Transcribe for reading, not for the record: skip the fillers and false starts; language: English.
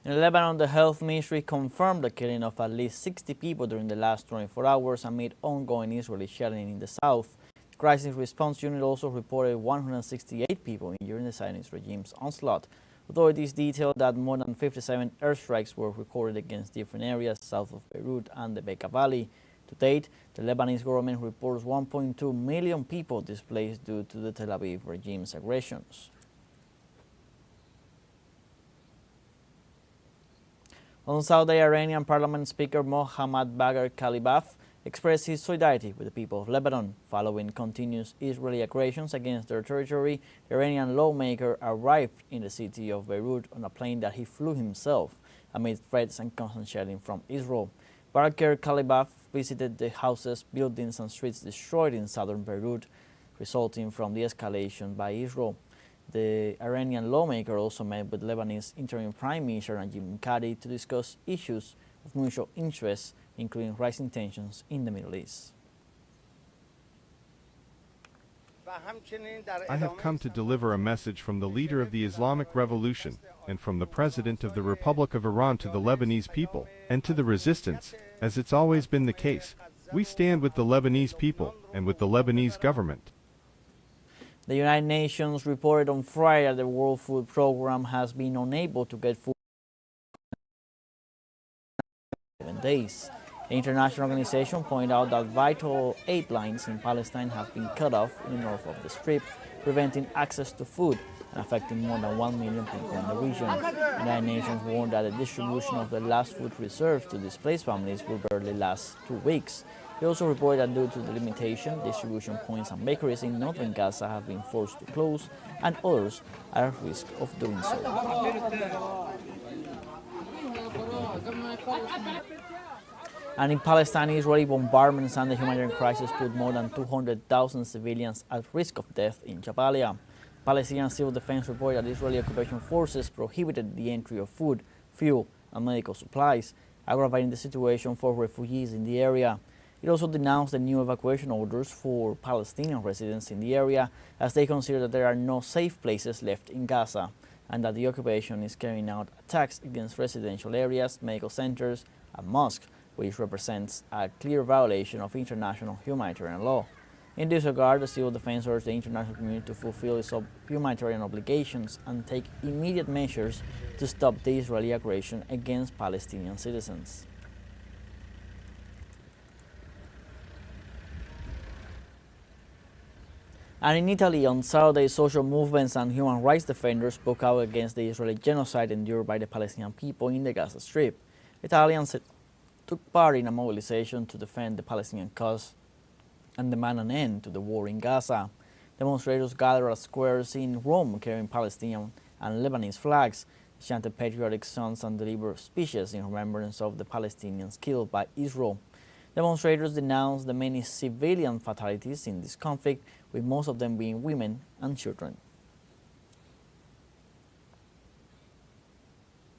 In Lebanon, the health ministry confirmed the killing of at least 60 people during the last 24 hours amid ongoing Israeli shelling in the south. The crisis response unit also reported 168 people injured in the Zionist regime's onslaught. Authorities detailed that more than 57 airstrikes were recorded against different areas south of Beirut and the Bekaa Valley. To date, the Lebanese government reports 1.2 million people displaced due to the Tel Aviv regime's aggressions. On Saturday, Iranian Parliament Speaker Mohammad Bagher Khalibaf expressed his solidarity with the people of Lebanon. Following continuous Israeli aggressions against their territory, the Iranian lawmaker arrived in the city of Beirut on a plane that he flew himself amid threats and constant shelling from Israel. Bagher Khalibaf visited the houses, buildings and streets destroyed in southern Beirut, resulting from the escalation by Israel. The Iranian lawmaker also met with Lebanese interim Prime Minister Najib Mikati to discuss issues of mutual interest, including rising tensions in the Middle East. I have come to deliver a message from the leader of the Islamic Revolution and from the President of the Republic of Iran to the Lebanese people and to the resistance, as it's always been the case. We stand with the Lebanese people and with the Lebanese government. The United Nations reported on Friday that the World Food Programme has been unable to get food for 7 days. The international organization pointed out that vital aid lines in Palestine have been cut off in the north of the Strip, preventing access to food and affecting more than 1 million people in the region. The United Nations warned that the distribution of the last food reserves to displaced families will barely last 2 weeks. He also reported that due to the limitation, distribution points and bakeries in northern Gaza have been forced to close, and others are at risk of doing so. And in Palestine, Israeli bombardments and the humanitarian crisis put more than 200,000 civilians at risk of death in Jabalia. Palestinian Civil Defense reported that Israeli occupation forces prohibited the entry of food, fuel, and medical supplies, aggravating the situation for refugees in the area. It also denounced the new evacuation orders for Palestinian residents in the area, as they consider that there are no safe places left in Gaza, and that the occupation is carrying out attacks against residential areas, medical centers, and mosques, which represents a clear violation of international humanitarian law. In this regard, the Civil Defense urged the international community to fulfill its humanitarian obligations and take immediate measures to stop the Israeli aggression against Palestinian citizens. And in Italy, on Saturday, social movements and human rights defenders spoke out against the Israeli genocide endured by the Palestinian people in the Gaza Strip. Italians took part in a mobilization to defend the Palestinian cause and demand an end to the war in Gaza. Demonstrators gathered at squares in Rome carrying Palestinian and Lebanese flags, chanted patriotic songs and delivered speeches in remembrance of the Palestinians killed by Israel. Demonstrators denounced the many civilian fatalities in this conflict, with most of them being women and children.